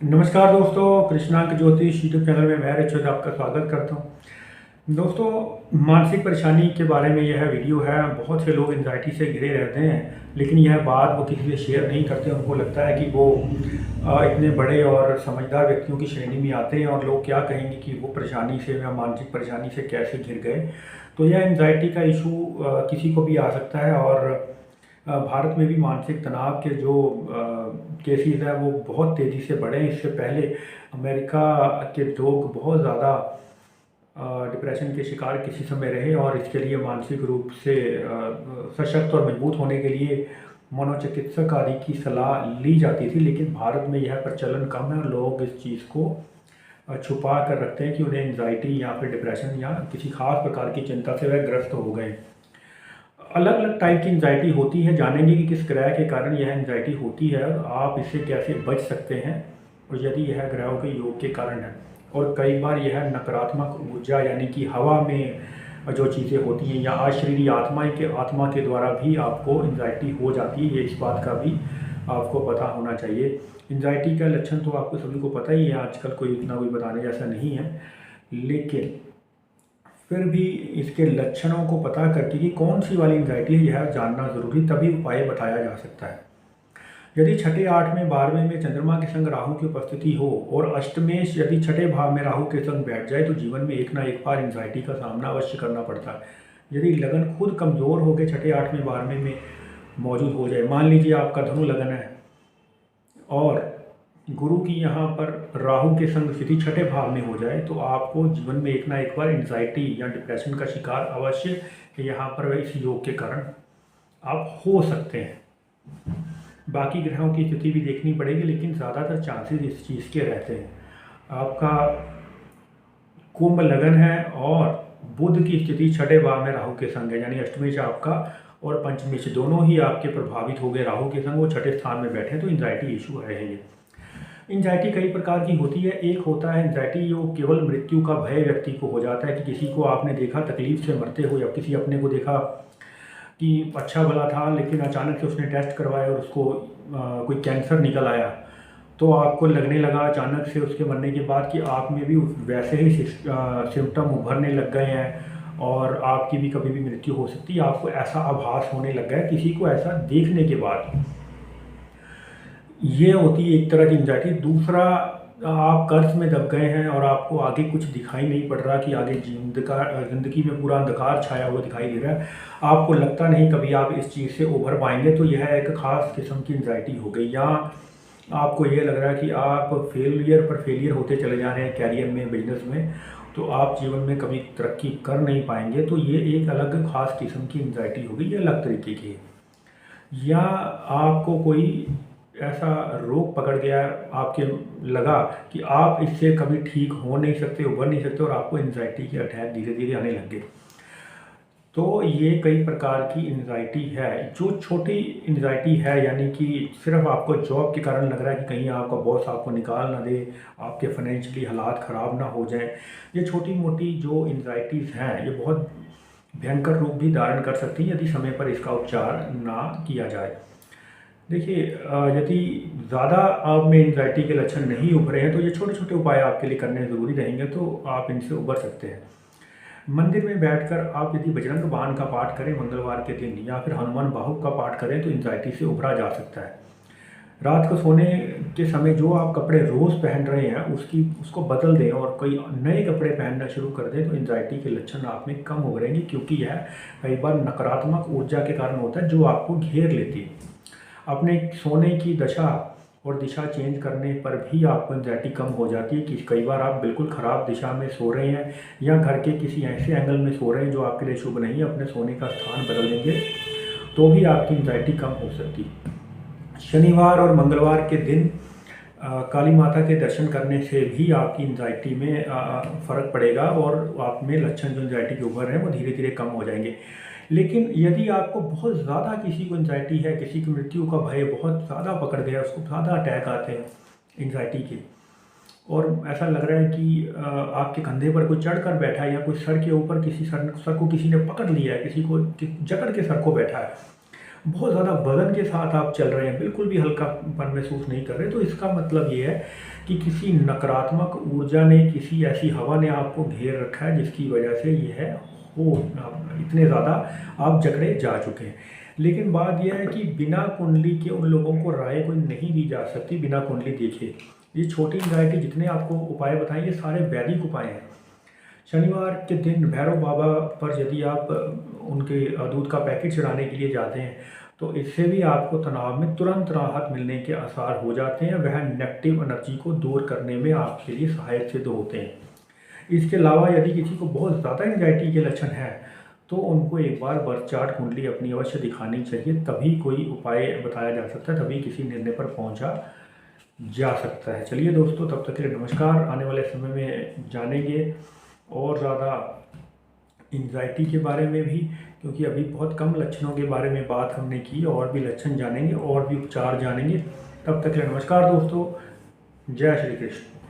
नमस्कार दोस्तों, कृष्णांक ज्योतिष यूट्यूब चैनल में मैं रिचर्ड आपका स्वागत करता हूं। दोस्तों, मानसिक परेशानी के बारे में यह वीडियो है। बहुत से लोग एंजाइटी से घिरे रहते हैं, लेकिन यह बात वो किसी से शेयर नहीं करते। उनको लगता है कि वो इतने बड़े और समझदार व्यक्तियों की श्रेणी में आते हैं और लोग क्या कहेंगे कि वो परेशानी से या मानसिक परेशानी से कैसे घिर गए। तो यह एंजाइटी का इशू किसी को भी आ सकता है और भारत में भी मानसिक तनाव के जो केसेस हैं वो बहुत तेज़ी से बढ़े हैं। इससे पहले अमेरिका के लोग बहुत ज़्यादा डिप्रेशन के शिकार किसी समय रहे और इसके लिए मानसिक रूप से सशक्त और मजबूत होने के लिए मनोचिकित्सक आदि की सलाह ली जाती थी। लेकिन भारत में यह प्रचलन कम है और लोग इस चीज़ को छुपा कर रखते हैं कि उन्हें एंजाइटी या फिर डिप्रेशन या किसी खास प्रकार की चिंता से वह ग्रस्त हो गए। अलग अलग टाइप की एंजाइटी होती है। जानेंगे कि किस ग्रह के कारण यह एंजाइटी होती है और आप इससे कैसे बच सकते हैं, और यदि यह ग्रहों के योग के कारण है। और कई बार यह नकारात्मक ऊर्जा यानी कि हवा में जो चीज़ें होती हैं या अशरीरी आत्मा के द्वारा भी आपको एंजाइटी हो जाती है। ये इस बात का भी आपको पता होना चाहिए। एंजाइटी का लक्षण तो आपको सभी को पता ही है, आजकल कोई इतना कोई बताने जैसा नहीं है। लेकिन फिर भी इसके लक्षणों को पता करके कि कौन सी वाली एंजाइटी है यह जानना ज़रूरी, तभी उपाय बताया जा सकता है। यदि छठे, 8वें, 12वें में चंद्रमा के संग राहु की उपस्थिति हो और अष्टमेश यदि छठे भाव में राहु के संग बैठ जाए तो जीवन में एक ना एक बार एंजाइटी का सामना अवश्य करना पड़ता है। यदि लगन खुद कमज़ोर होकर छठे, 8वें, 12वें में मौजूद हो जाए, मान लीजिए आपका धनु लगन है और गुरु की यहाँ पर राहु के संग स्थिति छठे भाव में हो जाए, तो आपको जीवन में एक ना एक बार एंजाइटी या डिप्रेशन का शिकार अवश्य यहाँ पर इस योग के कारण आप हो सकते हैं। बाकी ग्रहों की स्थिति भी देखनी पड़ेगी, लेकिन ज़्यादातर चांसेस इस चीज़ के रहते हैं। आपका कुंभ लगन है और बुध की स्थिति छठे भाव में राहु के संग है, यानी अष्टमेश आपका और पंचमेश दोनों ही आपके प्रभावित हो गए राहु के संग, वो छठे स्थान में बैठे, तो एंजाइटी इशू है ये। एंजाइटी कई प्रकार की होती है। एक होता है एंजाइटी जो केवल मृत्यु का भय व्यक्ति को हो जाता है, कि किसी को आपने देखा तकलीफ से मरते हुए, या किसी अपने को देखा कि अच्छा भला था लेकिन अचानक से उसने टेस्ट करवाया और उसको कोई कैंसर निकल आया, तो आपको लगने लगा अचानक से उसके मरने के बाद कि आप में भी वैसे ही सिम्टम उभरने लग गए हैं और आपकी भी कभी भी मृत्यु हो सकती है। आपको ऐसा आभास होने लग गया है किसी को ऐसा देखने के बाद। ये होती है एक तरह की एंजाइटी। दूसरा, आप कर्ज में दब गए हैं और आपको आगे कुछ दिखाई नहीं पड़ रहा, कि आगे ज़िंदगी में पूरा अंधकार छाया हुआ दिखाई दे रहा है, आपको लगता नहीं कभी आप इस चीज़ से उभर पाएंगे, तो यह एक ख़ास किस्म की एंजाइटी हो गई। या आपको ये लग रहा है कि आप फेलियर पर फेलियर होते चले जा रहे हैं कैरियर में, बिजनेस में, तो आप जीवन में कभी तरक्की कर नहीं पाएंगे, तो ये एक अलग ख़ास किस्म की एंजाइटी हो गई, ये अलग तरीके की है। या आपको कोई ऐसा रोग पकड़ गया, आपके लगा कि आप इससे कभी ठीक हो नहीं सकते, उभर नहीं सकते, और आपको एंजाइटी के अटैक धीरे धीरे आने लग गए। तो ये कई प्रकार की एंजाइटी है। जो छोटी एंजाइटी है, यानी कि सिर्फ आपको जॉब के कारण लग रहा है कि कहीं आपका बॉस आपको निकाल ना दे, आपके फाइनेंशियली हालात ख़राब ना हो जाए, ये छोटी मोटी जो एंजाइटीज़ हैं ये बहुत भयंकर रूप भी धारण कर सकती हैं यदि समय पर इसका उपचार ना किया जाए। देखिए, यदि ज़्यादा आप में एंजाइटी के लक्षण नहीं उभरे हैं तो ये छोटे छोटे उपाय आपके लिए करने ज़रूरी रहेंगे, तो आप इनसे उबर सकते हैं। मंदिर में बैठकर आप यदि बजरंग बाण का पाठ करें मंगलवार के दिन, या फिर हनुमान बाहु का पाठ करें, तो एंजाइटी से उभरा जा सकता है। रात को सोने के समय जो आप कपड़े रोज़ पहन रहे हैं उसको बदल दें और कोई नए कपड़े पहनना शुरू कर दें, तो एंजाइटी के लक्षण आप में कम उभरेंगे, क्योंकि यह कई बार नकारात्मक ऊर्जा के कारण होता है जो आपको घेर लेती है। अपने सोने की दशा और दिशा चेंज करने पर भी आपको एंजाइटी कम हो जाती है। कि कई बार आप बिल्कुल ख़राब दिशा में सो रहे हैं या घर के किसी ऐसे एंगल में सो रहे हैं जो आपके लिए शुभ नहीं है, अपने सोने का स्थान बदल देंगे तो भी आपकी एंजाइटी कम हो सकती है। शनिवार और मंगलवार के दिन काली माता के दर्शन करने से भी आपकी एंजाइटी में फ़र्क पड़ेगा और आप में लक्षण जो एंजाइटी के उभर रहे हैं वो धीरे धीरे कम हो जाएंगे। लेकिन यदि आपको बहुत ज़्यादा किसी को एंजाइटी है, किसी की मृत्यु का भय बहुत ज़्यादा पकड़ गया, उसको ज़्यादा अटैक आते हैं एंजाइटी के, और ऐसा लग रहा है कि आपके कंधे पर कोई चढ़ कर बैठा है, या कोई सर के ऊपर किसी सर को किसी ने पकड़ लिया है, किसी को जकड़ के सर को बैठा है, बहुत ज़्यादा वज़न के साथ आप चल रहे हैं, बिल्कुल भी हल्कापन महसूस नहीं कर रहे, तो इसका मतलब ये है कि किसी नकारात्मक ऊर्जा ने, किसी ऐसी हवा ने आपको घेर रखा है जिसकी वजह से ये है हो इतने ज़्यादा आप जकड़े जा चुके हैं। लेकिन बात यह है कि बिना कुंडली के उन लोगों को राय कोई नहीं दी जा सकती बिना कुंडली देखे। ये छोटी एंग्जाइटी जितने आपको उपाय बताएं ये सारे वैदिक उपाय हैं। शनिवार के दिन भैरव बाबा पर यदि आप उनके दूध का पैकेट चढ़ाने के लिए जाते हैं तो इससे भी आपको तनाव में तुरंत राहत मिलने के आसार हो जाते हैं। वह नेगेटिव एनर्जी को दूर करने में आपके लिए सहायक सिद्ध होते हैं। इसके अलावा यदि किसी को बहुत ज़्यादा एंजाइटी के लक्षण हैं तो उनको एक बार बर्थ चार्ट कुंडली अपनी अवश्य दिखानी चाहिए, तभी कोई उपाय बताया जा सकता है, तभी किसी निर्णय पर पहुंचा जा सकता है। चलिए दोस्तों, तब तक के लिए नमस्कार। आने वाले समय में जानेंगे और ज़्यादा एंजाइटी के बारे में भी, क्योंकि अभी बहुत कम लक्षणों के बारे में बात हमने की, और भी लक्षण जानेंगे और भी उपचार जानेंगे। तब तक के लिए नमस्कार दोस्तों, जय श्री कृष्ण।